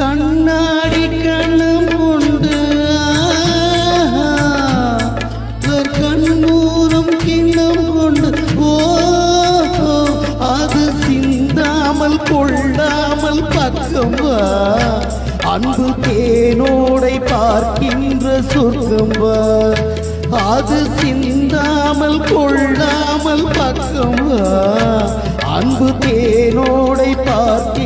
கண்ணாடி கண்ணம் கொண்டு கண்ணூரம் கிண்ணம் கொண்டு ஓ அது சிந்தாமல் கொள்ளாமல் பக்கம் வா அன்பு தேனோடை பார்க்கின்ற சொர்க்கம் வா அது சிந்தாமல் கொள்ளாமல் பக்கம் வா அன்பு தேனோடை பார்க்க